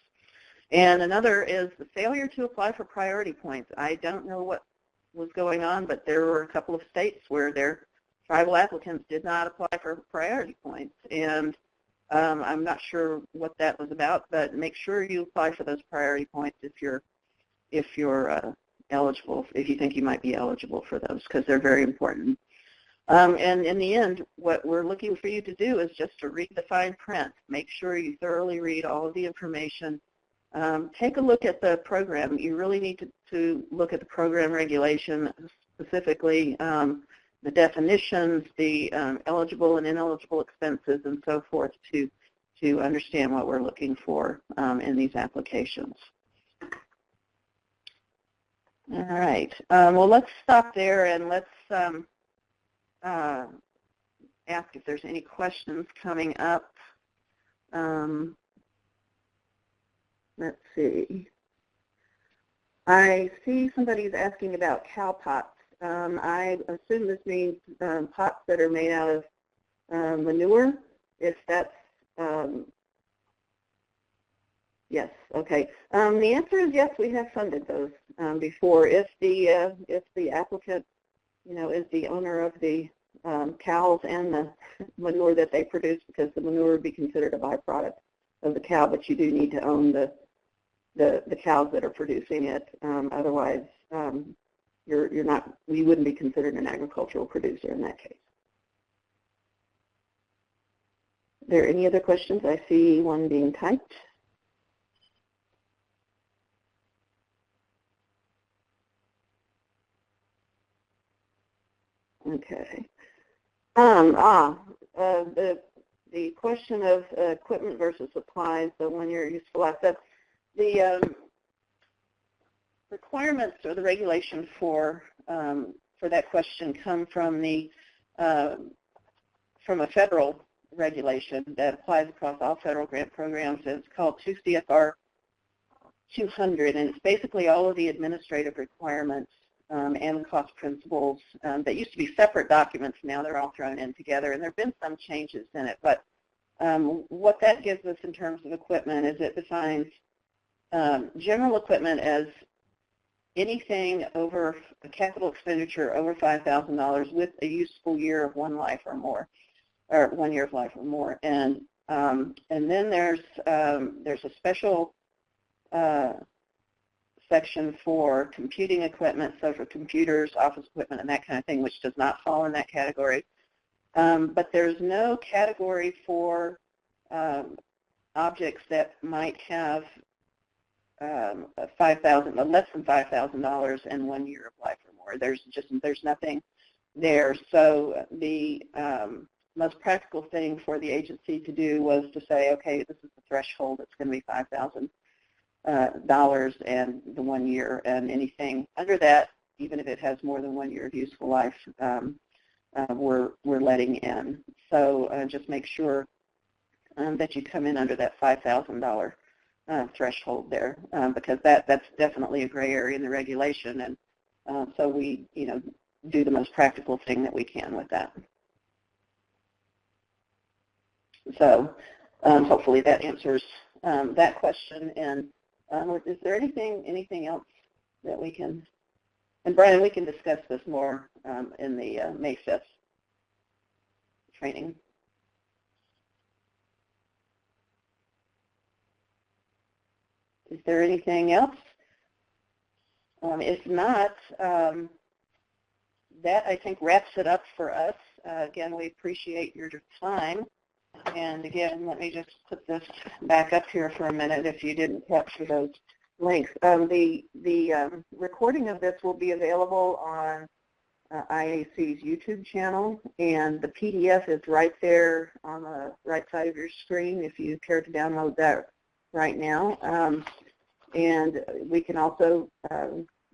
And another is the failure to apply for priority points. I don't know what was going on, but there were a couple of states where their tribal applicants did not apply for priority points. And I'm not sure what that was about, but make sure you apply for those priority points if you're eligible, if you think you might be eligible for those, because they're very important. And in the end, what we're looking for you to do is just to read the fine print. Make sure you thoroughly read all of the information. Take a look at the program. You really need to look at the program regulation, specifically the definitions, the eligible and ineligible expenses, and so forth, to understand what we're looking for in these applications. All right. Well, let's stop there, and let's ask if there's any questions coming up. Let's see. I see somebody's asking about cow pots. I assume this means pots that are made out of manure. If that's yes, okay. The answer is yes. We have funded those before. If the applicant, is the owner of the cows and the manure that they produce, because the manure would be considered a byproduct of the cow, but you do need to own the cows that are producing it. Otherwise, you're not. You wouldn't be considered an agricultural producer in that case. there any other questions? I see one being typed. Okay. The question of equipment versus supplies, the one-year useful life. The requirements or the regulation for that question come from from a federal regulation that applies across all federal grant programs. It's called 2 CFR 200, and it's basically all of the administrative requirements and cost principles that used to be separate documents. Now they're all thrown in together, and there have been some changes in it. But what that gives us in terms of equipment is it defines general equipment as anything over a capital expenditure over $5,000 with a useful year of 1 life or more, or 1 year of life or more. And then there's a special section for computing equipment, so for computers, office equipment, and that kind of thing, which does not fall in that category. But there's no category for objects that might have less than $5,000 and 1 year of life or more. There's nothing there. So the most practical thing for the agency to do was to say, okay, this is the threshold. It's going to be $5,000 and the 1 year, and anything under that, even if it has more than 1 year of useful life, we're letting in. So just make sure that you come in under that $5,000 threshold there, because that's definitely a gray area in the regulation, and so we do the most practical thing that we can with that. So hopefully that answers that question. And is there anything else that we can? And Brian, we can discuss this more in the May 5th training. Is there anything else? If not, that I think wraps it up for us. Again, we appreciate your time. And again, let me just put this back up here for a minute if you didn't capture those links. The recording of this will be available on IAC's YouTube channel, and the PDF is right there on the right side of your screen if you care to download that right now. And we can also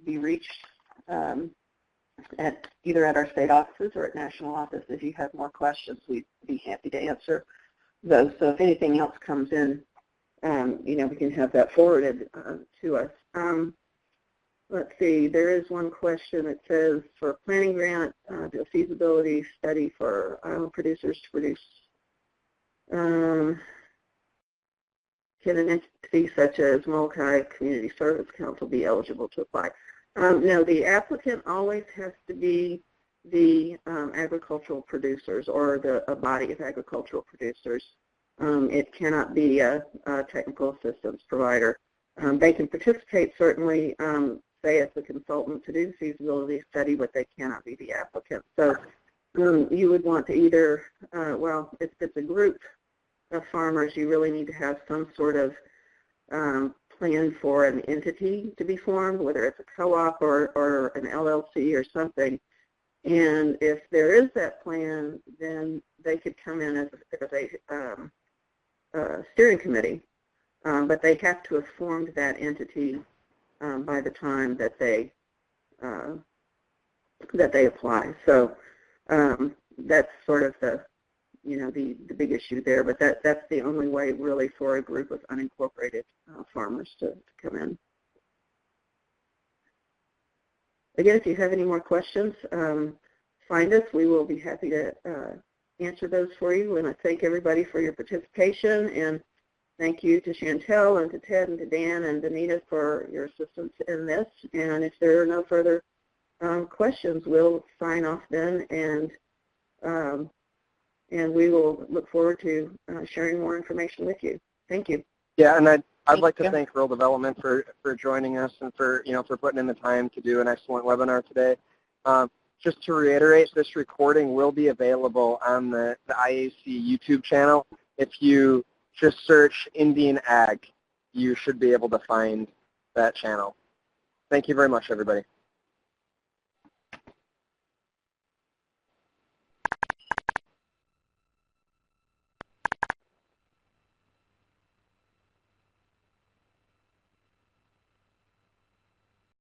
be reached either at our state offices or at national office. If you have more questions, we'd be happy to answer those. So if anything else comes in, we can have that forwarded to us. Let's see, there is one question that says, for a planning grant, do a feasibility study for producers to produce. Can an entity such as Molokai Community Service Council be eligible to apply? No, the applicant always has to be the agricultural producers or a body of agricultural producers. It cannot be a technical assistance provider. They can participate, certainly, say as a consultant to do the feasibility study, but they cannot be the applicant. So you would want to either, well, if it's a group of farmers, you really need to have some sort of plan for an entity to be formed, whether it's a co-op or an LLC or something. And if there is that plan, then they could come in as a steering committee, but they have to have formed that entity by the time that they apply. So that's sort of the big issue there, but that's the only way really for a group of unincorporated farmers to come in. Again, if you have any more questions, find us. We will be happy to answer those for you. And I thank everybody for your participation, and thank you to Chantel and to Ted and to Dan and Danita for your assistance in this. And if there are no further questions, we'll sign off then, and we will look forward to sharing more information with you. Thank you. Yeah, and I'd like to thank Rural Development for joining us and for putting in the time to do an excellent webinar today. Just to reiterate, this recording will be available on the IAC YouTube channel. If you just search Indian Ag, you should be able to find that channel. Thank you very much, everybody.